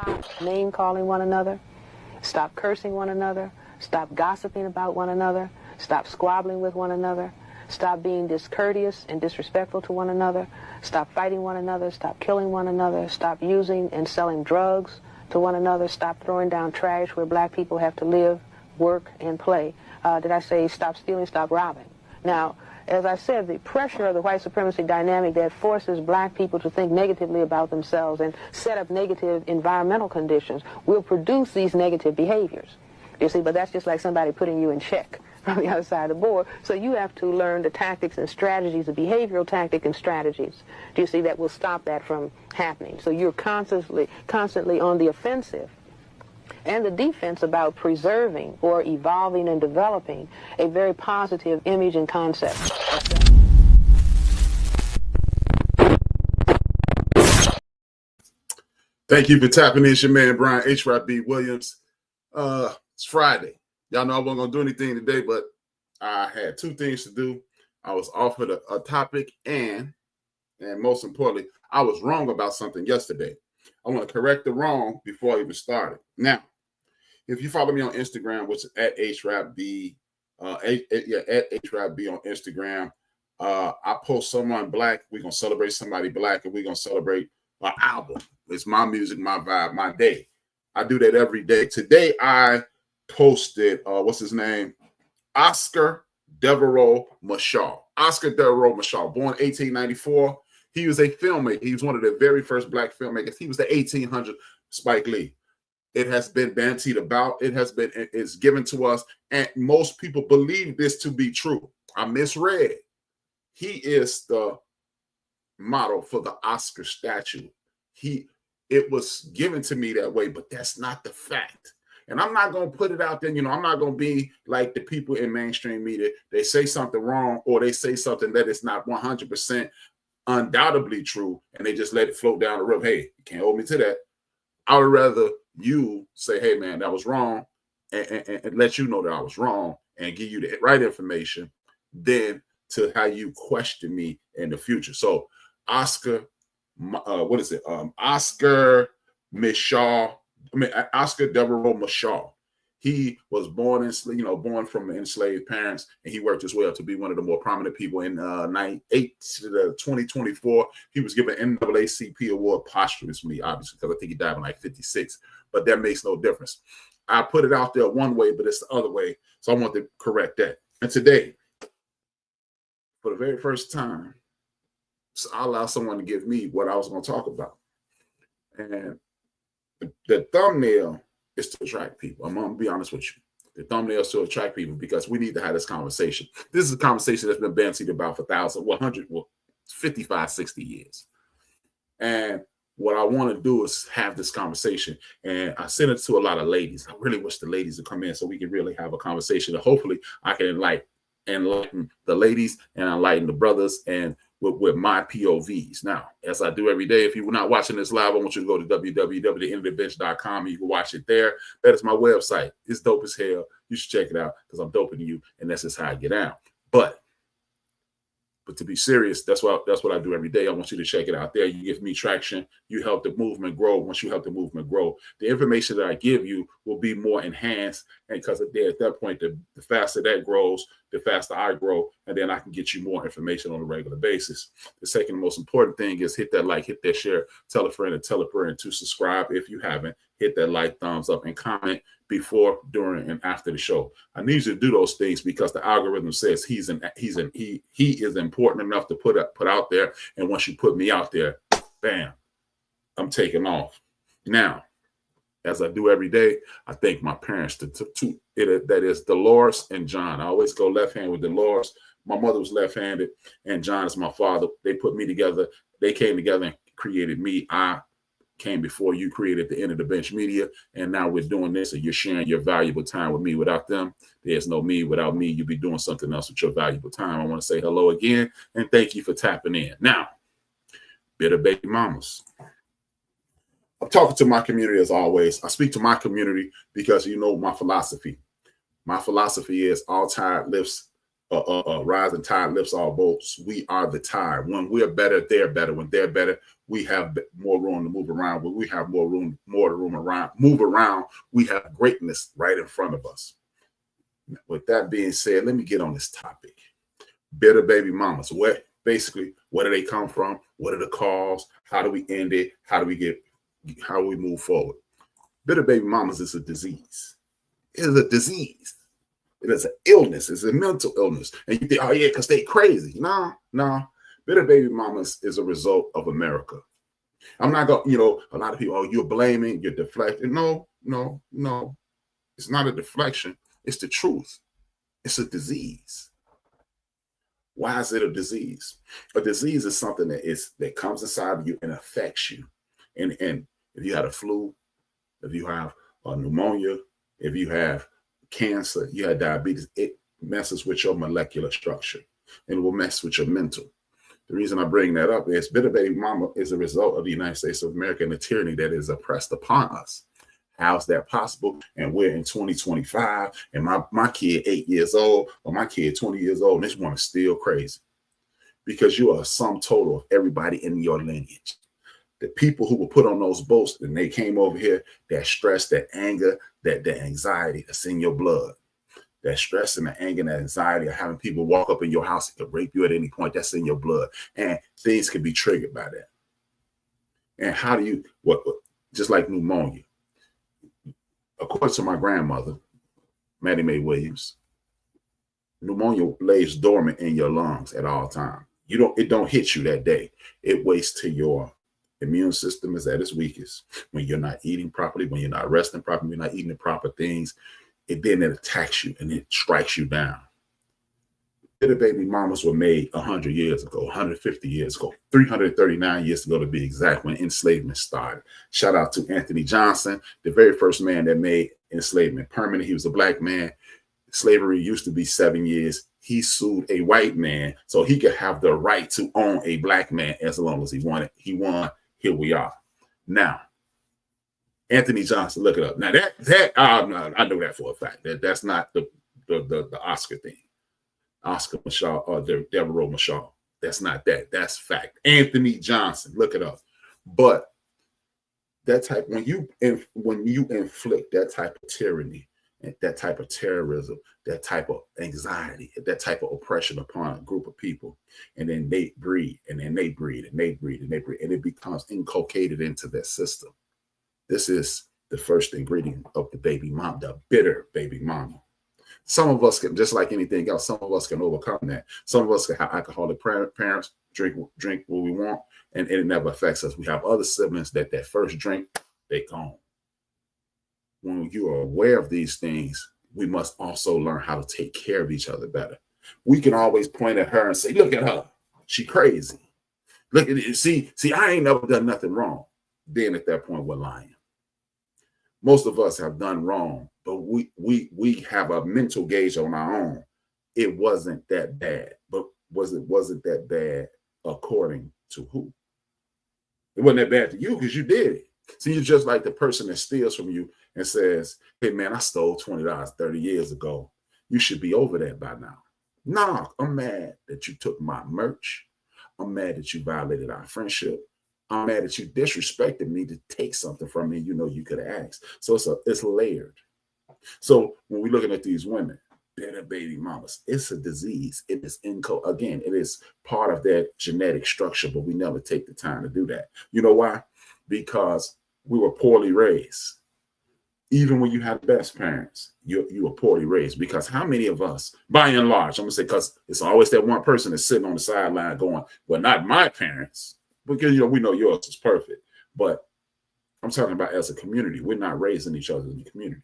Stop name calling one another. Stop cursing one another. Stop gossiping about one another. Stop squabbling with one another. Stop being discourteous and disrespectful to one another. Stop fighting one another. Stop killing one another. Stop using and selling drugs to one another. Stop throwing down trash where black people have to live, work, and play. Did I say stop stealing, stop robbing? Now, as I said, the pressure of the white supremacy dynamic that forces black people to think negatively about themselves and set up negative environmental conditions will produce these negative behaviors. You see, but that's just like somebody putting you in check from the other side of the board. So you have to learn the tactics and strategies, the behavioral tactic and strategies, do you see, that will stop that from happening. So you're constantly on the offensive and the defense about preserving or evolving and developing a very positive image and concept. Thank you for tapping in. It's your man, Brian HRap B. Williams. It's Friday. Y'all know I wasn't going to do anything today, but I had two things to do. I was offered a topic, and most importantly, I was wrong about something yesterday. I want to correct the wrong before I even started. Now, if you follow me on Instagram, which is at HRapB, at HRapB on Instagram, I post someone black. We're going to celebrate somebody black, and we're going to celebrate an album. It's my music, my vibe, my day. I do that every day. Today, I posted, what's his name? Oscar Devereaux Marshall. Oscar Devereaux Marshall, born 1894. He was a filmmaker. He was one of the very first black filmmakers. He was the 1800 Spike Lee. It has been bantied about. It's given to us. And most people believe this to be true. I misread. He is the model for the Oscar statue. It was given to me that way, but that's not the fact. And I'm not going to put it out there. I'm not going to be like the people in mainstream media. They say something wrong, or they say something that is not 100% undoubtedly true, and they just let it float down the river. Hey, you can't hold me to that. I would rather you say, hey, man, that was wrong, and let you know that I was wrong and give you the right information than to how you question me in the future. So Oscar, Oscar Marshall. Oscar Devereaux Marshall. He was born from enslaved parents, and he worked his way up to be one of the more prominent people in 2024. He was given an NAACP award posthumously, obviously, because I think he died in like 56, but that makes no difference. I put it out there one way, but it's the other way, so I want to correct that. And today, for the very first time, I allowed someone to give me what I was going to talk about. And the thumbnail is to attract people. I'm going to be honest with you. The thumbnail is to attract people because we need to have this conversation. This is a conversation that's been bantied about for 55, 60 years. And what I want to do is have this conversation. And I sent it to a lot of ladies. I really wish the ladies would come in so we can really have a conversation. And hopefully I can enlighten the ladies and enlighten the brothers and with my POVs. Now, as I do every day, if you're not watching this live, I want you to go to www.endofthebench.com and you can watch it there. That is my website. It's dope as hell. You should check it out because I'm doping you, and that's just how I get out. But to be serious, that's what I do every day. I want you to check it out there. You give me traction. You help the movement grow. Once you help the movement grow, the information that I give you will be more enhanced. And because at that point, the faster that grows, the faster I grow. And then I can get you more information on a regular basis. The second most important thing is hit that like, hit that share, tell a friend to subscribe if you haven't. Hit that like, thumbs up, and comment before, during, and after the show. I need you to do those things because the algorithm says he is important enough to put out there. And once you put me out there, bam, I'm taking off. Now, as I do every day, I thank my parents. That is Dolores and John. I always go left hand with Dolores. My mother was left-handed, and John is my father. They put me together. They came together and created me. I came before you, created the End of the Bench Media, and now we're doing this, and you're sharing your valuable time with me. Without them, there's no me. Without me, you'd be doing something else with your valuable time. I want to say hello again, and thank you for tapping in. Now, bitter baby mamas. I'm talking to my community as always. I speak to my community because you know my philosophy. My philosophy is all tide lifts rising tide lifts all boats. We are the tide. When we're better, they're better. When they're better, we have more room to move around. When we have more room around, move around, we have greatness right in front of us. With that being said, let me get on this topic. Bitter baby mamas. What do they come from? What are the cause? How do we end it? How do we move forward? Bitter baby mamas is a disease. It is a disease. It is an illness. It's a mental illness. And you think, oh yeah, because they crazy. No. Bitter baby mamas is a result of America. I'm not going, a lot of people, oh, you're blaming, you're deflecting. No. It's not a deflection. It's the truth. It's a disease. Why is it a disease? A disease is something that comes inside of you and affects you. And if you had a flu, if you have a pneumonia, if you have cancer, you have diabetes, it messes with your molecular structure and it will mess with your mental. The reason I bring that up is bitter baby mama is a result of the United States of America and the tyranny that is oppressed upon us. How's that possible? And we're in 2025 and my kid 8 years old or my kid 20 years old and this one is still crazy because you are a sum total of everybody in your lineage. The people who were put on those boats and they came over here, that stress, that anger, that anxiety that's in your blood, that stress and the anger and the anxiety of having people walk up in your house and could rape you at any point, that's in your blood. And things can be triggered by that. And how do you, just like pneumonia, according to my grandmother, Maddie Mae Williams, pneumonia lays dormant in your lungs at all times. It don't hit you that day. It waits till your immune system is at its weakest. When you're not eating properly, when you're not resting properly, you're not eating the proper things, it attacks you and it strikes you down. Bitter baby mamas were made 100 years ago, 150 years ago, 339 years ago to be exact, when enslavement started. Shout out to Anthony Johnson, the very first man that made enslavement permanent. He was a black man. Slavery used to be 7 years. He sued a white man so he could have the right to own a black man as long as he wanted. He won. Here we are. Now, Anthony Johnson, look it up. Now I know that for a fact. That's not the Oscar thing. Oscar Michelle or Deborah Michelle. That's not that. That's fact. Anthony Johnson, look it up. But that type, when you inflict that type of tyranny and that type of terrorism, that type of anxiety, that type of oppression upon a group of people, and then they breed, and then they breed, and they breed, and they breed, and it becomes inculcated into their system. This is the first ingredient of the baby mom, the bitter baby mama. Some of us can, just like anything else, some of us can overcome that. Some of us can have alcoholic parents, drink what we want, and it never affects us. We have other siblings that first drink, they gone. When you are aware of these things, we must also learn how to take care of each other better. We can always point at her and say, look at her. She crazy. Look at it. See, I ain't never done nothing wrong. Then at that point, we're lying. Most of us have done wrong, but we have a mental gauge on our own. It wasn't that bad, but wasn't that bad according to who? It wasn't that bad to you because you did it. See, you're just like the person that steals from you and says, hey man, I stole $20 30 years ago. You should be over that by now. No, I'm mad that you took my merch. I'm mad that you violated our friendship. I'm mad that you disrespected me to take something from me. You know you could have asked. So it's layered. So when we're looking at these women, bitter baby mamas, it's a disease. It is again, it is part of their genetic structure, but we never take the time to do that. You know why? Because we were poorly raised. Even when you had the best parents, you were poorly raised. Because how many of us, by and large, I'm gonna say, because it's always that one person that's sitting on the sideline going, well, not my parents. Because, we know yours is perfect. But I'm talking about as a community. We're not raising each other in the community.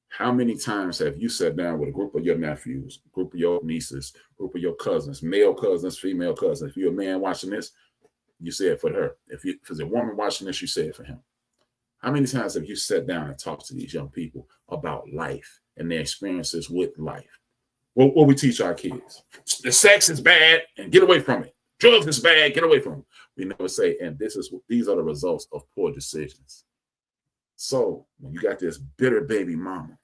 How many times have you sat down with a group of your nephews, group of your nieces, group of your cousins, male cousins, female cousins? If you're a man watching this, you say it for her. If there's a woman watching this, you say it for him. How many times have you sat down and talked to these young people about life and their experiences with life? What we teach our kids? The sex is bad and get away from it. Drugs is bad, get away from them. We never say, and these are the results of poor decisions. So when you got this bitter baby mama,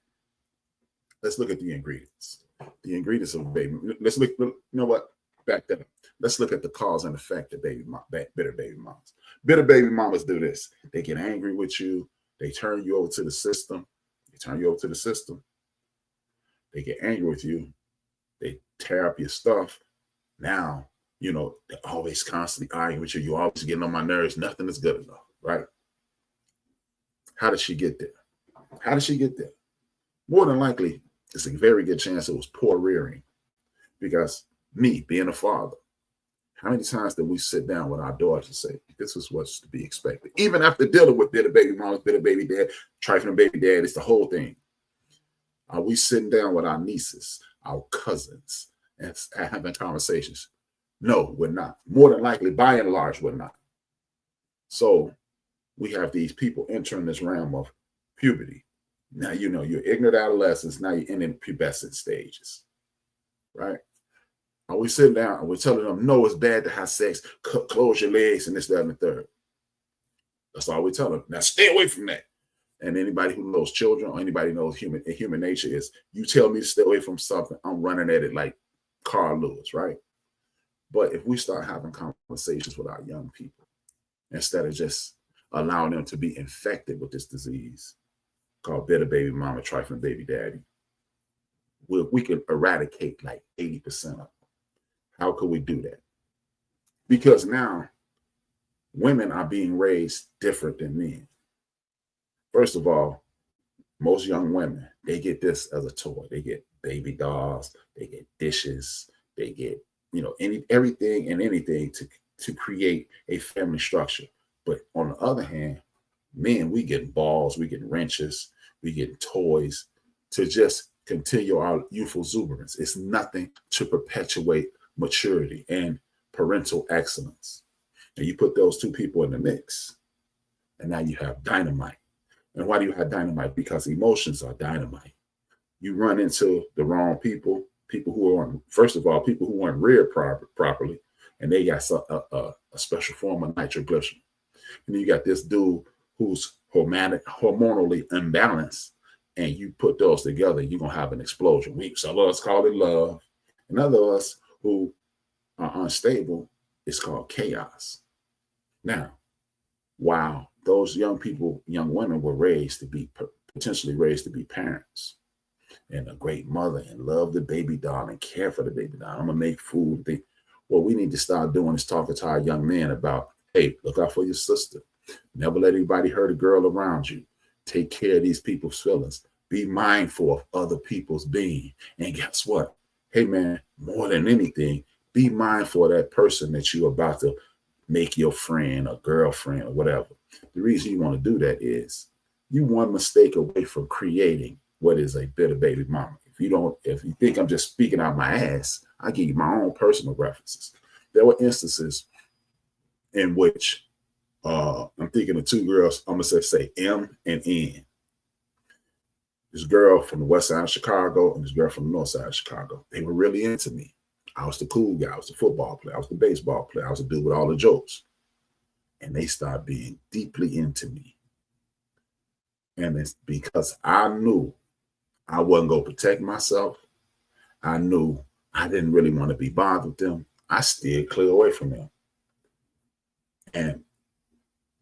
let's look at the ingredients. The ingredients of baby. Let's look. You know what? Back that up. Let's look at the cause and effect of bitter baby mamas. Bitter baby mamas do this. They get angry with you. They turn you over to the system. They get angry with you. They tear up your stuff. Now, you know, they're always constantly arguing with you. You're always getting on my nerves. Nothing is good enough, right? How did she get there? How did she get there? More than likely, it's a very good chance it was poor rearing. Because me, being a father, how many times did we sit down with our daughters and say, this is what's to be expected? Even after dealing with bitter baby mamas, bitter baby dad, trifling baby dad, it's the whole thing. Are we sitting down with our nieces, our cousins, and having conversations? No, we're not. More than likely, by and large, we're not. So we have these people entering this realm of puberty. Now, you know, you're ignorant adolescents. Now you're in the pubescent stages, right? Are we sitting down and we're telling them, no, it's bad to have sex, close your legs, and this, that, and the third? That's all we tell them. Now stay away from that. And anybody who knows children or anybody who knows human nature is, you tell me to stay away from something, I'm running at it like Carl Lewis, right? But if we start having conversations with our young people, instead of just allowing them to be infected with this disease called bitter baby mama, trifling baby daddy, we could eradicate like 80% of it. How could we do that? Because now women are being raised different than men. First of all, most young women, they get this as a toy. They get baby dolls, they get dishes, they get, you know, everything and anything to create a family structure. But on the other hand, men, we get balls, we get wrenches, we get toys to just continue our youthful exuberance. It's nothing to perpetuate maturity and parental excellence. And you put those two people in the mix, and now you have dynamite. And why do you have dynamite? Because emotions are dynamite. You run into the wrong people who are, first of all, people who weren't reared properly, and they got a special form of nitroglycerin. And then you got this dude who's hormonally imbalanced, and you put those together, you're going to have an explosion. Some of us call it love, and other of us who are unstable, it's called chaos. Now, while those young women were potentially raised to be parents and a great mother and love the baby doll and care for the baby doll, I'm going to make food. What we need to start doing is talking to our young men about, hey, look out for your sister. Never let anybody hurt a girl around you. Take care of these people's feelings. Be mindful of other people's being. And guess what? Hey, man, more than anything, be mindful of that person that you're about to make your friend or girlfriend or whatever. The reason you want to do that is you one mistake away from creating what is a bitter baby mama. If you think I'm just speaking out my ass, I give you my own personal references. There were instances in which I'm thinking of two girls, I'm going to say M and N. This girl from the west side of Chicago and this girl from the north side of Chicago. They were really into me. I was the cool guy. I was the football player. I was the baseball player. I was the dude with all the jokes. And they started being deeply into me. And it's because I knew I wasn't going to protect myself. I knew I didn't really want to be bothered with them. I steered clear away from them. And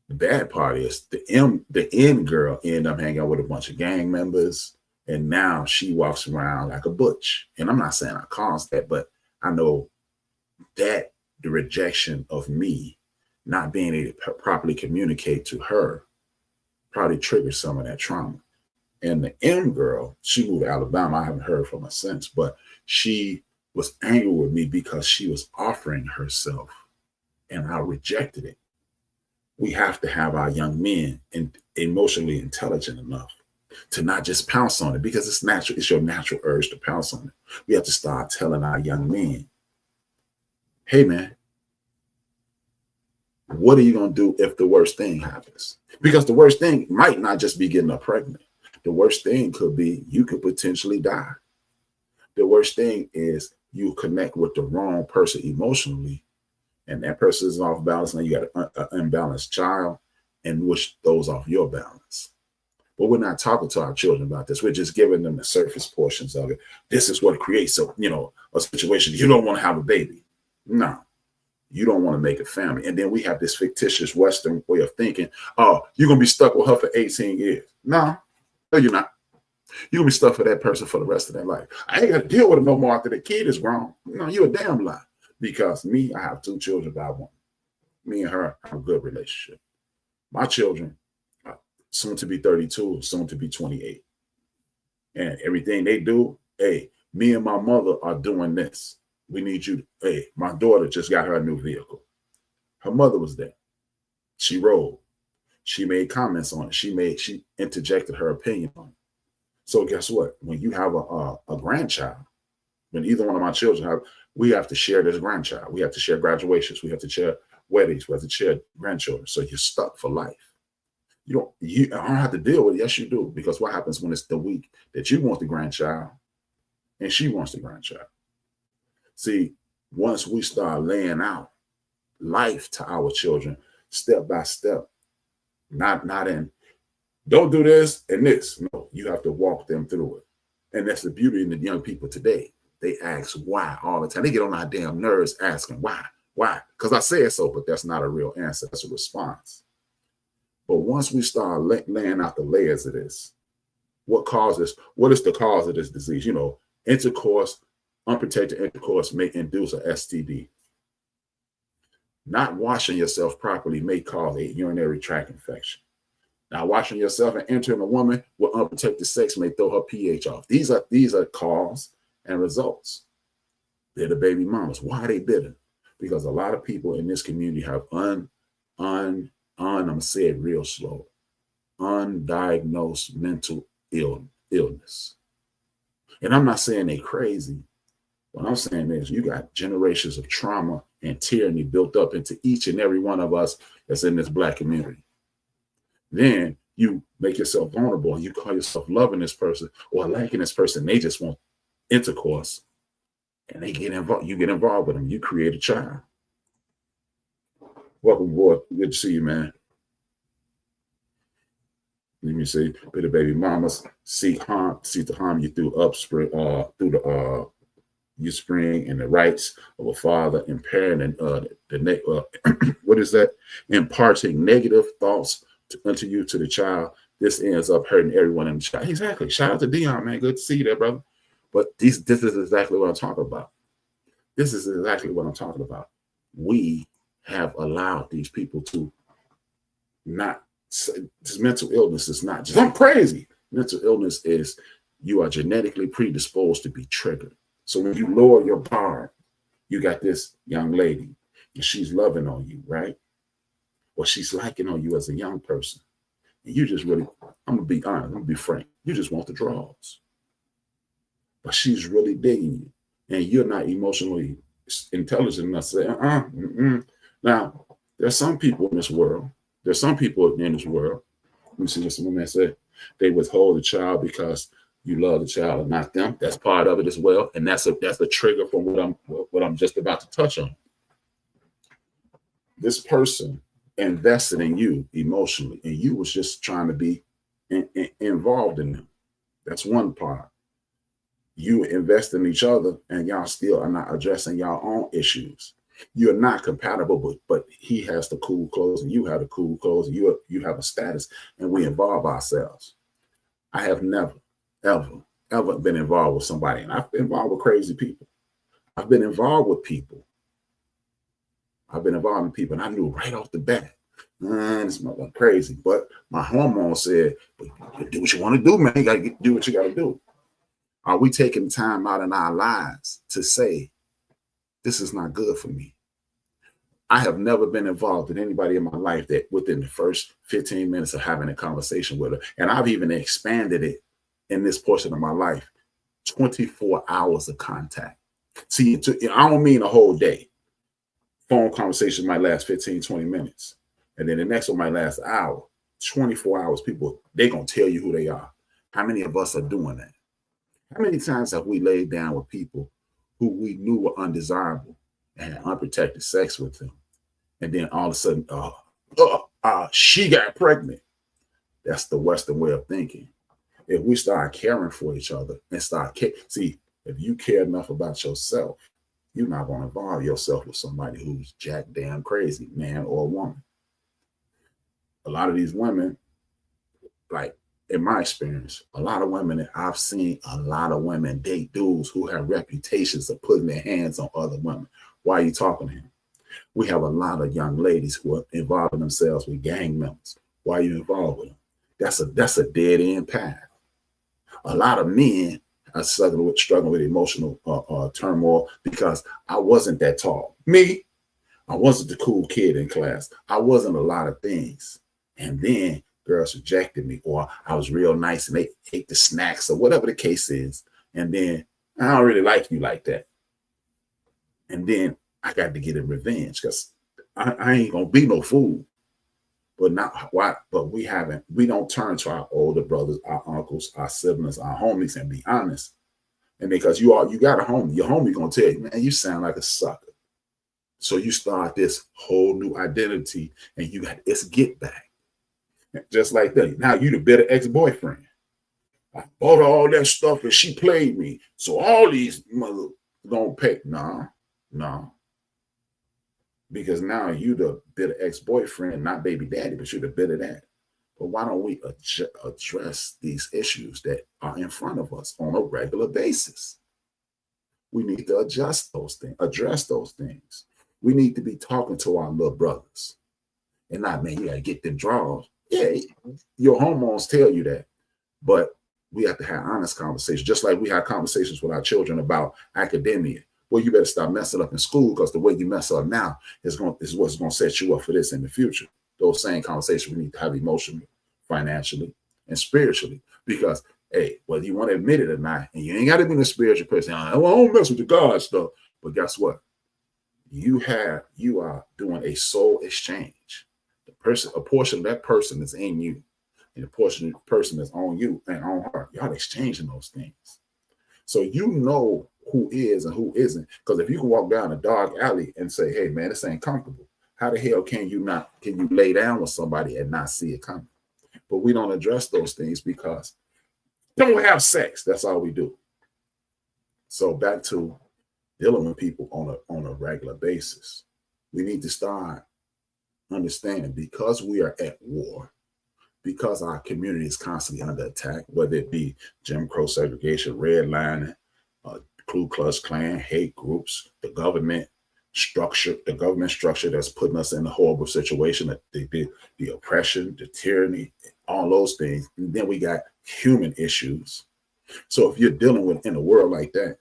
the bad part is the N girl ended up hanging out with a bunch of gang members. And now she walks around like a butch. And I'm not saying I caused that, but I know that the rejection of me not being able to properly communicate to her probably triggered some of that trauma. And the M girl, she moved to Alabama. I haven't heard from her since, but she was angry with me because she was offering herself and I rejected it. We have to have our young men emotionally intelligent enough to not just pounce on it because it's natural. It's your natural urge to pounce on it. We have to start telling our young men, hey, man, what are you going to do if the worst thing happens? Because the worst thing might not just be getting her pregnant. The worst thing could be you could potentially die. The worst thing is you connect with the wrong person emotionally, and that person is off balance. Now you got an unbalanced child, and which throws off your balance. But we're not talking to our children about this. We're just giving them the surface portions of it. This is what creates a situation. You don't want to have a baby. No, you don't want to make a family. And then we have this fictitious Western way of thinking. Oh, you're going to be stuck with her for 18 years. No, you're not. You're going to be stuck for that person for the rest of their life. I ain't got to deal with them no more after the kid is grown. No, you're a damn lie. Because I have 2 children by one. Me and her have a good relationship. My children are soon to be 32, soon to be 28. And everything they do, hey, me and my mother are doing this. We need you. Hey, my daughter just got her a new vehicle. Her mother was there. She rode. She made comments on it. She interjected her opinion on it. So guess what? When you have a grandchild, when either one of my children we have to share this grandchild. We have to share graduations. We have to share weddings. We have to share grandchildren. So you're stuck for life. I don't have to deal with it. Yes, you do. Because what happens when it's the week that you want the grandchild and she wants the grandchild? See, once we start laying out life to our children, step by step, not in, don't do this and this. No, you have to walk them through it. And that's the beauty in the young people today. They ask why all the time. They get on our damn nerves asking why? Because I said so, but that's not a real answer. That's a response. But once we start laying out the layers of this, what is the cause of this disease? Intercourse, unprotected intercourse may induce an STD. Not washing yourself properly may cause a urinary tract infection. Now, washing yourself and entering a woman with unprotected sex may throw her pH off. These are cause and results. They're the baby mamas. Why are they bitter? Because a lot of people in this community have I'm gonna say it real slow, undiagnosed mental illness. And I'm not saying they're crazy. What I'm saying is you got generations of trauma and tyranny built up into each and every one of us that's in this Black community. Then you make yourself vulnerable and you call yourself loving this person or liking this person. They just want intercourse and they get involved. You get involved with them. You create a child. Welcome, boy. Good to see you, man. Let me see. The baby mamas seek to harm you through the spring and the rights of a father, impairing what is that? Imparting negative thoughts unto you to the child. This ends up hurting everyone in the child. Exactly. Shout out to Dion, man. Good to see you there, brother. But this is exactly what I'm talking about. This is exactly what I'm talking about. We have allowed these people to not. This mental illness is not just I'm crazy. Mental illness is you are genetically predisposed to be triggered. So when you lower your bar, you got this young lady and she's loving on you, right? Or she's liking on you as a young person. And you just really, I'm gonna be honest, I'm gonna be frank. You just want the draws. But she's really digging you. And you're not emotionally intelligent enough to say, Now, there's some people in this world. Let me see what some women say. They withhold the child because you love the child and not them. That's part of it as well. And that's the trigger for what I'm just about to touch on. This person invested in you emotionally, and you was just trying to be involved in them. That's one part. You invest in each other, and y'all still are not addressing y'all own issues. You're not compatible, but he has the cool clothes, and you have the cool clothes, and you have a status, and we involve ourselves. I have never, ever been involved with somebody, and I've been involved with crazy people. I've been involved with people. And I knew right off the bat, this mother crazy. But my hormone said, but do what you want to do, man. You got to do what you got to do. Are we taking time out in our lives to say, this is not good for me? I have never been involved in anybody in my life that within the first 15 minutes of having a conversation with her, and I've even expanded it in this portion of my life, 24 hours of contact. See, I don't mean a whole day. Phone conversation might last 15, 20 minutes. And then the next one might last an hour. 24 hours, people, they're going to tell you who they are. How many of us are doing that? How many times have we laid down with people who we knew were undesirable and had unprotected sex with them? And then all of a sudden, she got pregnant. That's the Western way of thinking. If we start caring for each other and see, if you care enough about yourself, you're not going to involve yourself with somebody who's jack damn crazy, man or woman. A lot of these women, like in my experience, a lot of women that I've seen, a lot of women date dudes who have reputations of putting their hands on other women. Why are you talking to him? We have a lot of young ladies who are involving themselves with gang members. Why are you involved with them? That's a dead end path. A lot of men are struggling with emotional turmoil because I wasn't that tall. Me, I wasn't the cool kid in class. I wasn't a lot of things. And then girls rejected me, or I was real nice and they ate the snacks or whatever the case is. And then I don't really like you like that. And then I got to get in revenge because I ain't gonna be no fool. But not why, but we don't turn to our older brothers, our uncles, our siblings, our homies, and be honest. And because you got a homie, your homie gonna tell you, man, you sound like a sucker. So you start this whole new identity, and it's get back. Just like that. Now you the bitter ex-boyfriend. I bought all that stuff and she played me. So all these mother gonna pay. No. Because now you the bitter ex-boyfriend, not baby daddy, but you're the bitter dad. But why don't we address these issues that are in front of us on a regular basis? We need to address those things. We need to be talking to our little brothers. And not, man, you gotta get them draws. Yeah, your hormones tell you that. But we have to have honest conversations, just like we have conversations with our children about academia. Well, you better stop messing up in school because the way you mess up now is what's going to set you up for this in the future. Those same conversations we need to have emotionally, financially, and spiritually. Because, hey, whether you want to admit it or not, and you ain't got to be a spiritual person, I don't mess with the God stuff. But guess what? You are doing a soul exchange. A portion of that person is in you, and a portion of the person is on you and on her. Y'all exchanging those things. So you know who is and who isn't. Because if you can walk down a dark alley and say, hey, man, this ain't comfortable, how the hell can you lay down with somebody and not see it coming? But we don't address those things because don't have sex. That's all we do. So back to dealing with people on a regular basis. We need to start understanding, because we are at war, because our community is constantly under attack, whether it be Jim Crow segregation, redlining, Ku Klux Klan, hate groups, the government structure that's putting us in a horrible situation, the oppression, the tyranny, all those things. And then we got human issues. So if you're dealing with in a world like that,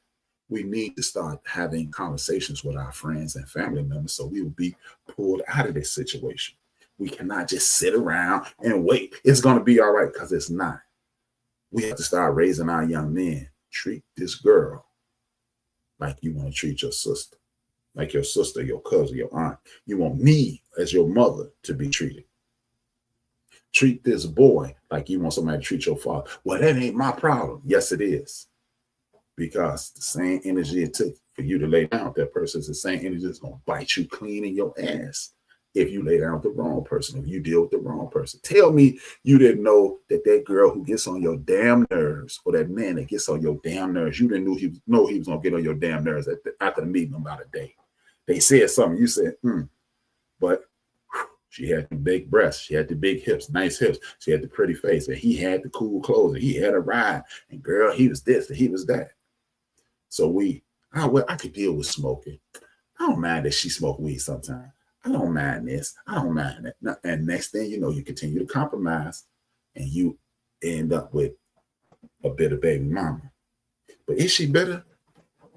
we need to start having conversations with our friends and family members so we will be pulled out of this situation. We cannot just sit around and wait. It's going to be all right, because it's not. We have to start raising our young men. Treat this girl like you want to treat your sister, like your sister, your cousin, your aunt. You want me as your mother to be treated. Treat this boy like you want somebody to treat your father. Well, that ain't my problem. Yes, it is. Because the same energy it took for you to lay down with that person is the same energy that's going to bite you clean in your ass if you lay down with the wrong person, if you deal with the wrong person. Tell me you didn't know that girl who gets on your damn nerves, or that man that gets on your damn nerves, you didn't know he was going to get on your damn nerves after the meeting about a day. They said something, you said, but she had the big breasts, she had the big hips, nice hips, she had the pretty face, and he had the cool clothes, and he had a ride, and girl, he was this, and he was that. So I could deal with smoking. I don't mind that she smoked weed sometimes. I don't mind this. I don't mind that. And next thing you know, you continue to compromise and you end up with a bitter baby mama. But is she bitter?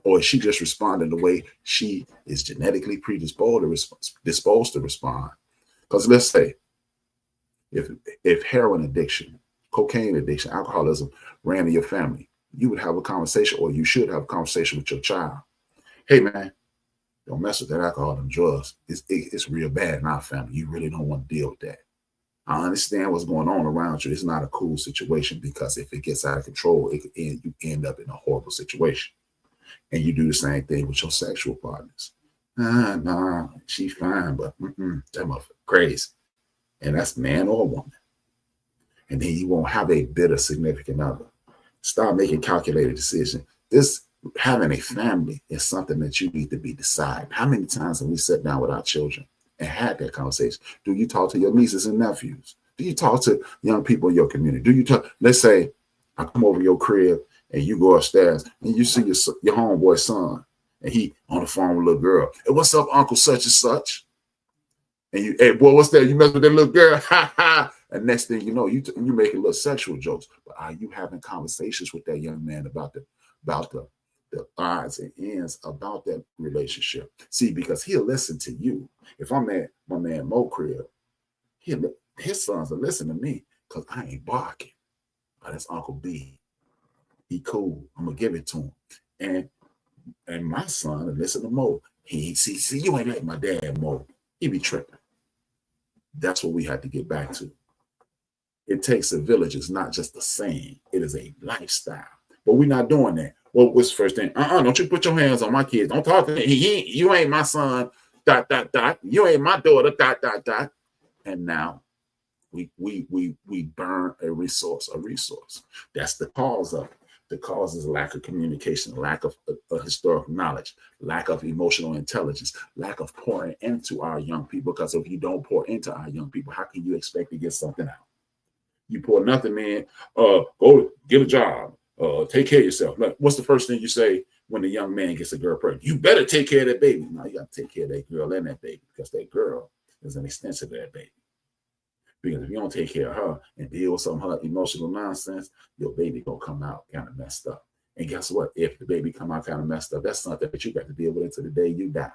Or is she just responding the way she is genetically predisposed to respond? Because let's say if heroin addiction, cocaine addiction, alcoholism ran in your family, you would have a conversation, or you should have a conversation with your child. Hey, man, don't mess with that alcohol and drugs. It's real bad in our family. You really don't want to deal with that. I understand what's going on around you. It's not a cool situation, because if it gets out of control, you end up in a horrible situation. And you do the same thing with your sexual partners. Nah, she's fine, but that motherfucker crazy. And that's man or woman. and then you won't have a bitter significant other. Start making calculated decisions. This having a family is something that you need to be deciding. How many times have we sat down with our children and had that conversation? Do you talk to your nieces and nephews? Do you talk to young people in your community? Do you talk? Let's say I come over your crib and you go upstairs and you see your homeboy son and he on the phone with a little girl. Hey, what's up, Uncle such and such? And you, hey boy, what's that? You mess with that little girl? Ha ha. And next thing you know, you making little sexual jokes. But are you having conversations with that young man about the odds and ends about that relationship? See, because he'll listen to you. If I'm at my man Mo crib, his sons will listen to me because I ain't barking. Oh, that's Uncle B. He cool. I'm gonna give it to him. And my son will listen to Mo. He see you ain't like my dad, Mo. He be tripping. That's what we have to get back to. It takes a village. It's not just a saying. It is a lifestyle. But we're not doing that. Well, what's the first thing? Don't you put your hands on my kids. Don't talk to me. You ain't my son, ... You ain't my daughter, ... And now we burn a resource. That's the cause of it. The cause is lack of communication, lack of historical knowledge, lack of emotional intelligence, lack of pouring into our young people. Because if you don't pour into our young people, how can you expect to get something out? You pour nothing in, go get a job, take care of yourself. Like, what's the first thing you say when the young man gets a girl pregnant? You better take care of that baby. No, you got to take care of that girl and that baby, because that girl is an extension of that baby. Because if you don't take care of her and deal with some of her emotional nonsense, your baby gonna come out kind of messed up. And guess what? If the baby come out kind of messed up, that's something that you got to deal with until the day you die.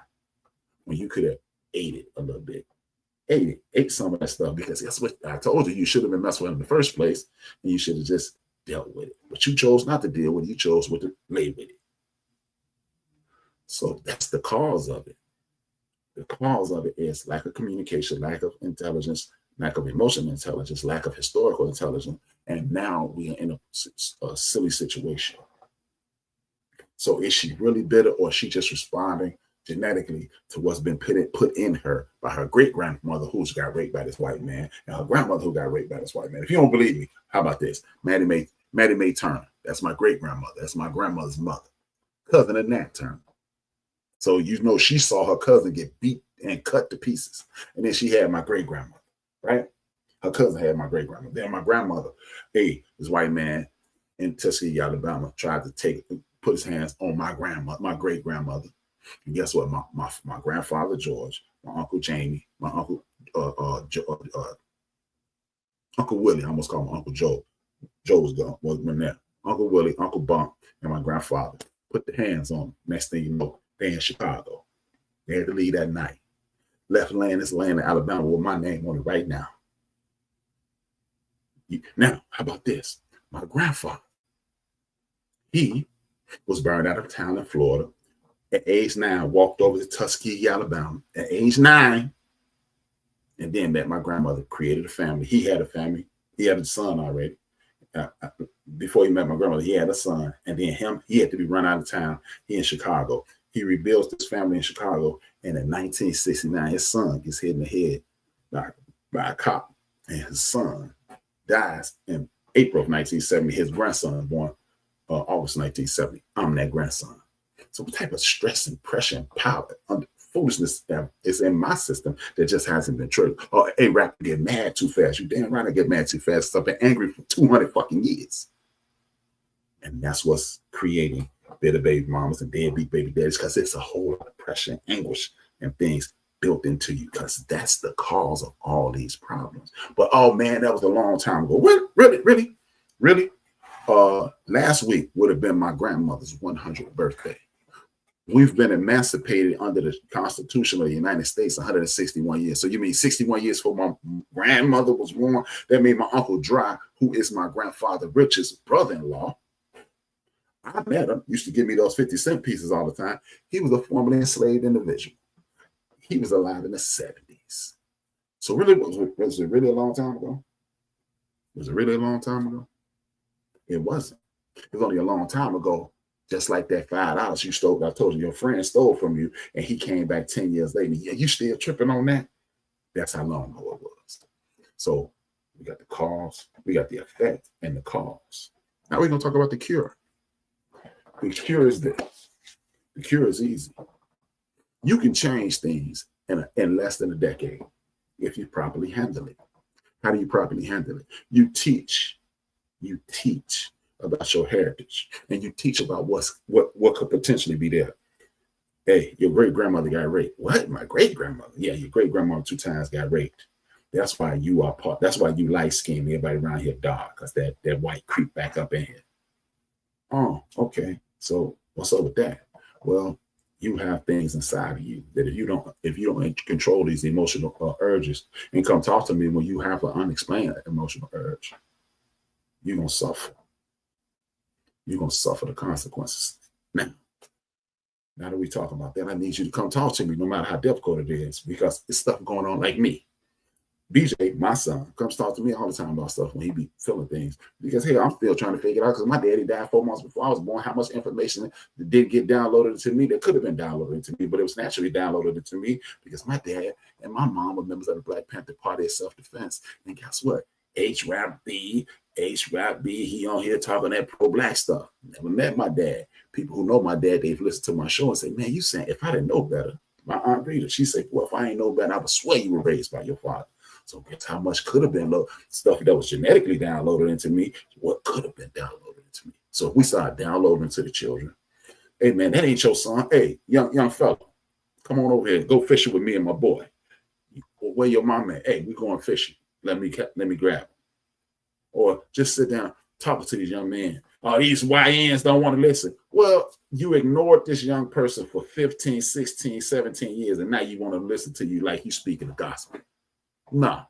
When you could have ate it a little bit. Ate some of that stuff, because guess what? I told you should have been messing with it in the first place, and you should have just dealt with it. But you chose not to deal with it. You chose to lay with it. So that's the cause of it. The cause of it is lack of communication, lack of intelligence, lack of emotional intelligence, lack of historical intelligence, and now we are in a silly situation. So is she really bitter, or is she just responding genetically to what's been put in her by her great-grandmother who's got raped by this white man, and her grandmother who got raped by this white man? If you don't believe me, how about this? Maddie Mae Turner. That's my great-grandmother. That's my grandmother's mother. Cousin of Nat Turner. So you know she saw her cousin get beat and cut to pieces. And then she had my great-grandmother, right? Her cousin had my great-grandmother. Then my grandmother, this white man in Tuskegee, Alabama, tried to put his hands on my grandmother, my great-grandmother. And guess what? My grandfather George, my uncle Jamie, my uncle Uncle Willie, I almost called him Uncle Joe. Joe wasn't there. Uncle Willie, Uncle Bump, and my grandfather put the hands on him. Next thing you know, they in Chicago. They had to leave that night. Left this land in Alabama with my name on it right now. Now, how about this? My grandfather, he was burned out of town in Florida. At age 9, walked over to Tuskegee, Alabama. At age 9, and then met my grandmother, created a family. He had a family. He had a son already. Before he met my grandmother, he had a son. And then he had to be run out of town. He in Chicago. He rebuilds this family in Chicago. And in 1969, his son gets hit in the head by a cop. And his son dies in April of 1970. His grandson born August 1970. I'm that grandson. So what type of stress and pressure and power and foolishness is in my system that just hasn't been triggered? Oh, HRap, get mad too fast. You damn right I get mad too fast. I've been angry for 200 fucking years. And that's what's creating bitter baby mamas and deadbeat baby daddies, because it's a whole lot of pressure and anguish and things built into you, because that's the cause of all these problems. But oh man, that was a long time ago. Really? Last week would have been my grandmother's 100th birthday. We've been emancipated under the Constitution of the United States 161 years. So you mean 61 years before my grandmother was born? That means my Uncle Dry, who is my grandfather Richard's brother-in-law, I met him, used to give me those 50-cent pieces all the time. He was a formerly enslaved individual. He was alive in the 70s. So really, was it really a long time ago? Was it really a long time ago? It wasn't. It was only a long time ago. Just like that $5 you stole, I told you your friend stole from you, and he came back 10 years later. Yeah, you still tripping on that? That's how long ago it was. So We got the cause, we got the effect, and the cause. Now we're going to talk about the cure. The cure is this. The cure is easy. You can change things in less than a decade if you properly handle it. How do you properly handle it? You teach about your heritage, and you teach about what could potentially be there. Hey, your great grandmother got raped. What? My great grandmother? Yeah, your great grandmother 2 times got raped. That's why you are part. That's why you light skinned. Everybody around here dark, because that white creep back up in here. Oh, okay. So what's up with that? Well, you have things inside of you that if you don't control these emotional urges and come talk to me when you have an unexplained emotional urge, you're gonna suffer. You're gonna suffer the consequences. Now that we talk about that, I need you to come talk to me, no matter how difficult it is, because it's stuff going on like me. BJ, my son, comes talk to me all the time about stuff when he be feeling things. Because, hey, I'm still trying to figure it out because my daddy died 4 months before I was born. How much information didn't get downloaded to me that could have been downloaded to me, but it was naturally downloaded to me because my dad and my mom were members of the Black Panther Party of self-defense. And guess what? HRap B, he on here talking that pro-black stuff. Never met my dad. People who know my dad, they've listened to my show and say, man, you saying if I didn't know better, my Aunt Rita, she said, well, if I ain't know better, I would swear you were raised by your father. So guess how much could have been stuff that was genetically downloaded into me? What could have been downloaded into me? So if we start downloading to the children, hey man, that ain't your son. Hey, young fella, come on over here, go fishing with me and my boy. Where your mom at? Hey, we going fishing. Let me grab him. Or just sit down, talking to these young men. Oh, these YNs don't want to listen. Well, you ignored this young person for 15, 16, 17 years, and now you want to listen to you like you speaking the gospel. No.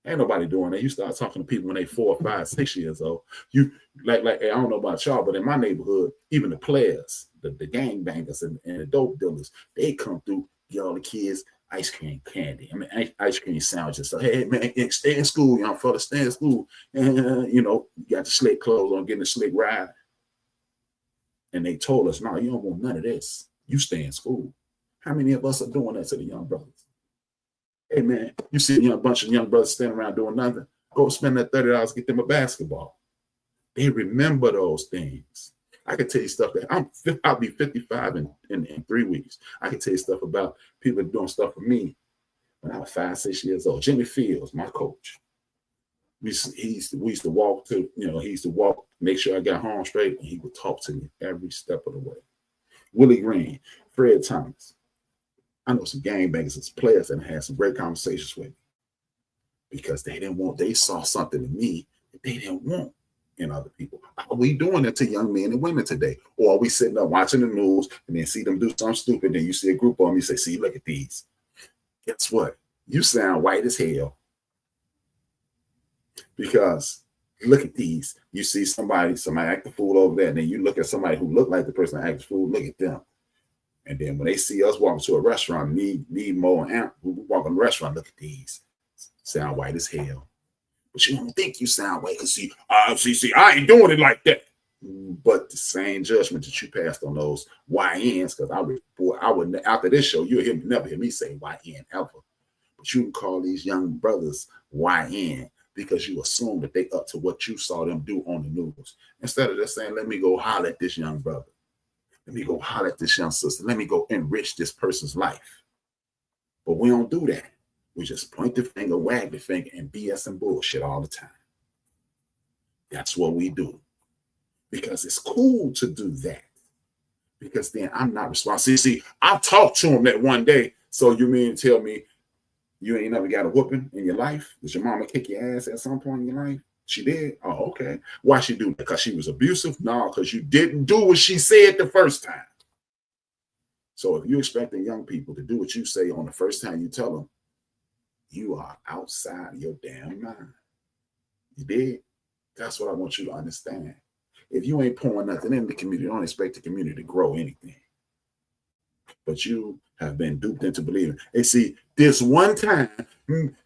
Ain't nobody doing that. You start talking to people when they 4, 5, 6 years old. You like I don't know about y'all, but in my neighborhood, even the players, the gang bangers and the dope dealers, they come through, get all the kids ice cream candy. I mean, ice cream sandwiches. So, hey man, stay in school, young fella, stay in school. And you got the slick clothes on, getting a slick ride. And they told us, no, you don't want none of this. You stay in school. How many of us are doing that to the young brothers? Hey man, you see a bunch of young brothers standing around doing nothing. Go spend that $30, get them a basketball. They remember those things. I can tell you stuff that I'll be 55 in 3 weeks. I can tell you stuff about people doing stuff for me when I was 5, 6 years old. Jimmy Fields, my coach. We used to walk to, he used to walk, make sure I got home straight, and he would talk to me every step of the way. Willie Green, Fred Thomas. I know some gangbangers and players that had some great conversations with me because they saw something in me that they didn't want in other people. Are we doing it to young men and women today? Or are we sitting up watching the news and then see them do something stupid, then you see a group of them, you say, see, look at these. Guess what? You sound white as hell. Because look at these. You see somebody act the fool over there, and then you look at somebody who looked like the person that acted the fool, look at them. And then when they see us walking to a restaurant, need more and Amp, we walk in the restaurant, look at these. Sound white as hell. But you don't think you sound white because see, I ain't doing it like that. But the same judgment that you passed on those YNs, because I would after this show, you'll never hear me say YN ever. But you can call these young brothers YN because you assume that they up to what you saw them do on the news. Instead of just saying, let me go holler at this young brother. Let me go holler at this young sister. Let me go enrich this person's life. But we don't do that. We just point the finger, wag the finger, and BS and bullshit all the time. That's what we do. Because it's cool to do that. Because then I'm not responsible. See, I talked to him that one day. So you mean to tell me you ain't never got a whooping in your life? Did your mama kick your ass at some point in your life? She did? Oh, okay. Why she do that? Because she was abusive? No, because you didn't do what she said the first time. So if you're expecting young people to do what you say on the first time you tell them, you are outside your damn mind. You did? That's what I want you to understand. If you ain't pouring nothing in the community, don't expect the community to grow anything. But you have been duped into believing. And see, this one time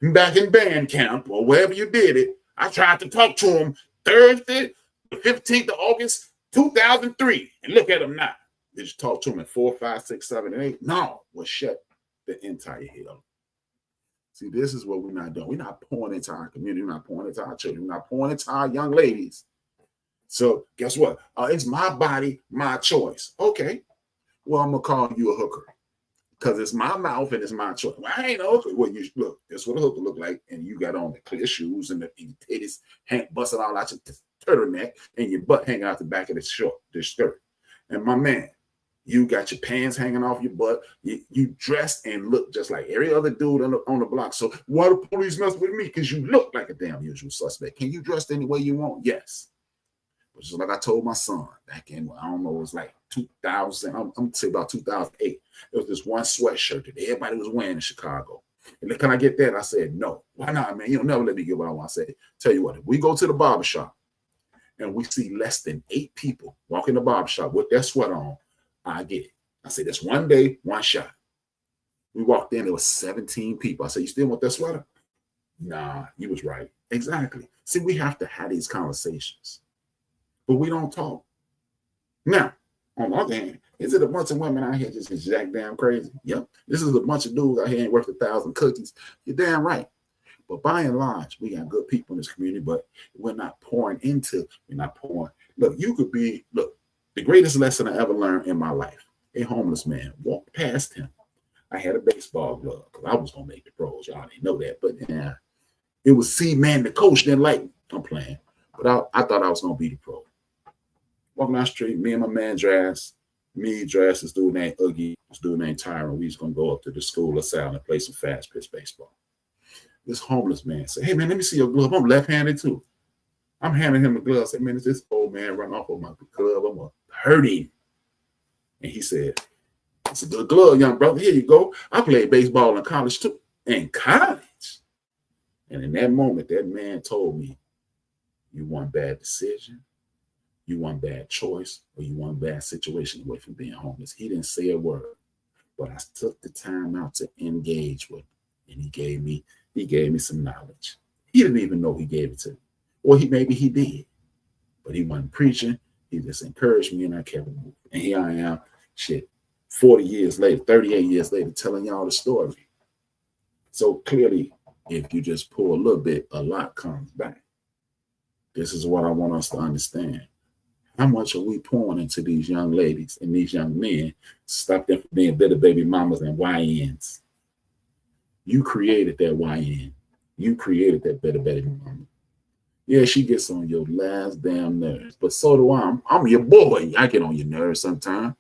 back in band camp or wherever you did it, I tried to talk to him Thursday, the 15th of August, 2003. And look at him now. Did you talk to him at 4, 5, 6, 7, and 8? No, well, shut the entire hell. See, this is what we're not doing. We're not pouring into our community. We're not pouring into our children. We're not pouring into our young ladies. So guess what? It's my body, my choice. Okay. Well, I'm going to call you a hooker because it's my mouth and it's my choice. Well, I ain't a hooker. Well, you look, that's what a hooker look like. And you got on the clear shoes and your titties busting all out your turtleneck and your butt hanging out the back of this skirt. And my man, you got your pants hanging off your butt. You dressed and look just like every other dude on the block. So why the police mess with me? Because you look like a damn usual suspect. Can you dress any way you want? Yes. Which is like I told my son back in, I don't know, it was like 2000. I'm going to say about 2008. There was this one sweatshirt that everybody was wearing in Chicago. And then, can I get that? I said, no. Why not, man? You'll never let me get what I want. I said, tell you what, if we go to the barbershop and we see less than 8 people walk in the barbershop with their sweater on, I get it. I said, that's one day, one shot. We walked in, there was 17 people. I said, you still want that sweater? Nah, you was right. Exactly. See, we have to have these conversations, but we don't talk. Now, on the other hand, is it a bunch of women out here just jack damn crazy? Yep. This is a bunch of dudes out here ain't worth 1,000 cookies. You're damn right. But by and large, we got good people in this community, but we're not pouring. Look, you could be, the greatest lesson I ever learned in my life, a homeless man walked past him. I had a baseball glove because I was going to make the pros. Y'all didn't know that. But yeah, it was man, the coach didn't like me. I'm playing. But I thought I was going to be the pro. Walking down the street, me and my man this dude named Oogie, this dude named Tyron. We was going to go up to the school of Sal and play some fast pitch baseball. This homeless man said, hey, man, let me see your glove. I'm left-handed too. I'm handing him the glove. I said, man, if this old man run off with my glove, I'm going to hurt him. And he said, it's a good glove, young brother. Here you go. I played baseball in college too. In college. And in that moment, that man told me, you want bad decision, you want bad choice, or you want bad situation away from being homeless. He didn't say a word, but I took the time out to engage with him. And he gave me some knowledge. He didn't even know he gave it to me. Or maybe he did. But he wasn't preaching. He just encouraged me and I kept moving. And here I am, 40 years later, 38 years later, telling y'all the story. So clearly, if you just pull a little bit, a lot comes back. This is what I want us to understand. How much are we pouring into these young ladies and these young men to stop them from being bitter baby mamas and YNs? You created that YN. You created that bitter baby mama. Yeah, she gets on your last damn nerves, but so do I. I'm your boy. I get on your nerves sometimes.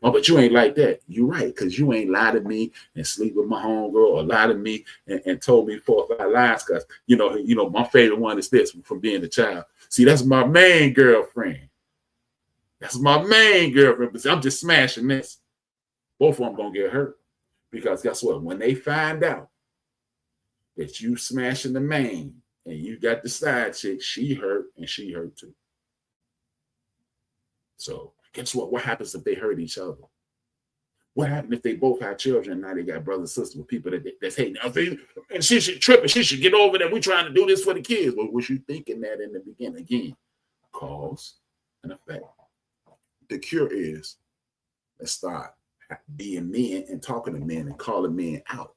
Oh, but you ain't like that. You're right, because you ain't lied to me and sleep with my homegirl or lied to me and told me 4 or 5 lies because, you know, my favorite one is this from being a child. See, that's my main girlfriend. That's my main girlfriend. But see, I'm just smashing this. Both of them going to get hurt because guess what? When they find out that you smashing the main and you got the side chick, she hurt and she hurt too. So guess what? What happens if they hurt each other? What happens if they both have children and now they got brothers and sisters with people that's hating? And she should trip and she should get over that. We're trying to do this for the kids. But was you thinking that in the beginning? Again, cause and effect. The cure is let's start being men and talking to men and calling men out.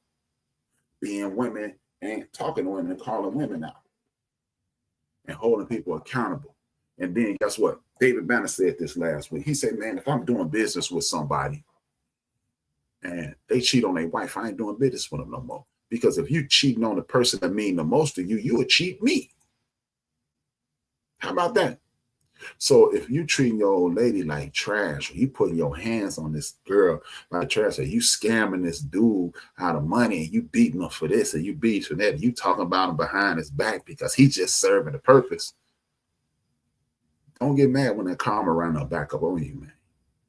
Being women and talking to women and calling women out. And holding people accountable. And then guess what? David Banner said this last week. He said, man, if I'm doing business with somebody and they cheat on their wife, I ain't doing business with them no more. Because if you cheating on the person that mean the most to you, you would cheat me. How about that? So if you treating your old lady like trash, or you putting your hands on this girl like trash, or you scamming this dude out of money, and you beating her for this, and you beat for that, and you talking about him behind his back because he's just serving a purpose. Don't get mad when that karma run up back up on you, man.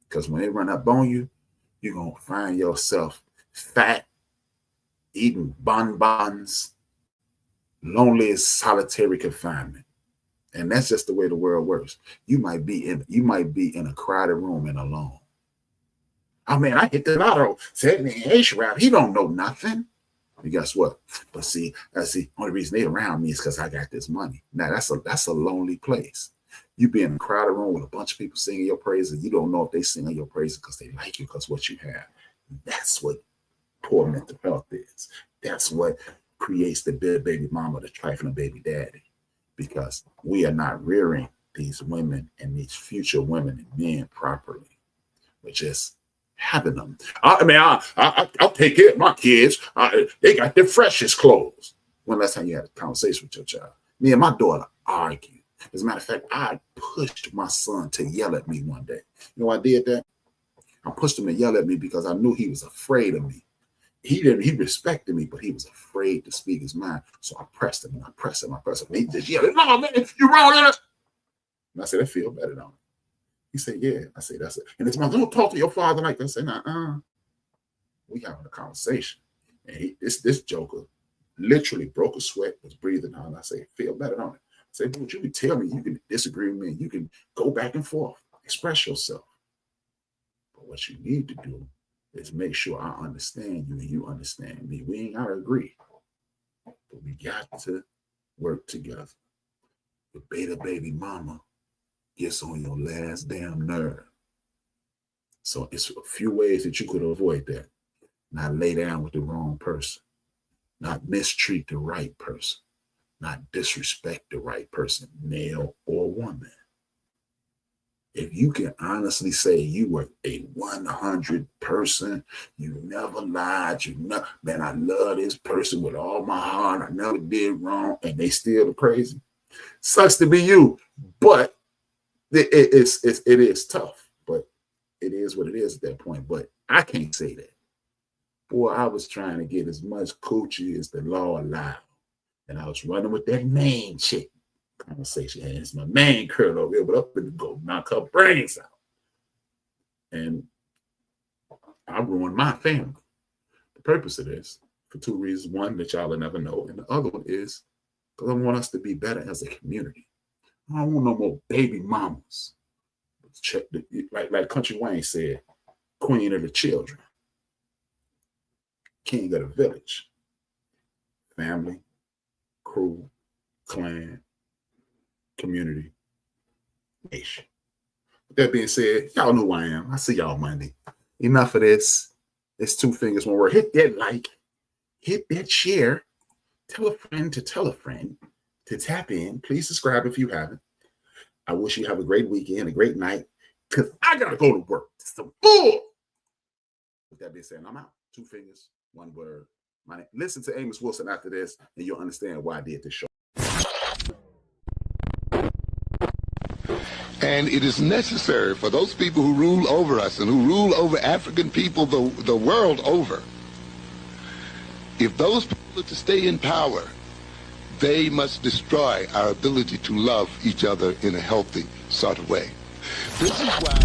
Because when they run up on you, you're going to find yourself fat, eating bonbons, lonely as solitary confinement. And that's just the way the world works. You might be in a crowded room and alone. I mean, I hit the lotto. Said me HRap, he don't know nothing. And guess what? But see, only reason they around me is because I got this money. Now that's a lonely place. You be in a crowded room with a bunch of people singing your praises. You don't know if they singing your praises because they like you because what you have. That's what poor mental health is. That's what creates the dead baby mama, the trifling baby daddy, because we are not rearing these women and these future women and men properly. We're just having them. I'll take care of my kids. They got the freshest clothes. When last time you had a conversation with your child? Me and my daughter argued. As a matter of fact, I pushed my son to yell at me one day. You know why I did that? I pushed him to yell at me because I knew he was afraid of me. He respected me, but he was afraid to speak his mind. So I pressed him and I pressed him. And he just yelled, "No, man, you're wrong." And I said, "I feel better, don't it?" He said, "Yeah." I said, "That's it." And his mom, "Don't talk to your father like that." I said, "Nah, we having a conversation." And this joker literally broke a sweat, was breathing hard. And I said, "Feel better, don't it?" I said, "Dude, you can tell me, you can disagree with me, you can go back and forth, express yourself. But what you need to do is make sure I understand you and you understand me. We ain't gotta agree, but we got to work together. The beta baby mama gets on your last damn nerve. So it's a few ways that you could avoid that. Not lay down with the wrong person, not mistreat the right person, not disrespect the right person, male or woman. If you can honestly say you were a 100 person, you never lied, man, I love this person with all my heart, I never did wrong, and they still crazy. Sucks to be you, but it is tough, but it is what it is at that point. But I can't say that. Boy, I was trying to get as much coochie as the law allowed, and I was running with that main chick. Conversation, and it's my main girl over here, but up in the go knock her brains out. And I ruined my family. The purpose of this, for two reasons. One, that y'all will never know, and the other one is because I want us to be better as a community. I don't want no more baby mamas. Like Country Wayne said, queen of the children, king of the village, family, crew, clan, community, nation. With that being said, y'all know who I am. I see y'all Monday. Enough of this. It's two fingers, one word. Hit that like, hit that share, tell a friend to tap in. Please subscribe if you haven't. I wish you have a great weekend, a great night, because I gotta go to work. It's the bull. With that being said, I'm out. Two fingers, one word. Listen to Amos Wilson after this, and you'll understand why I did this show. And it is necessary for those people who rule over us and who rule over African people the world over, if those people are to stay in power, they must destroy our ability to love each other in a healthy sort of way. This is why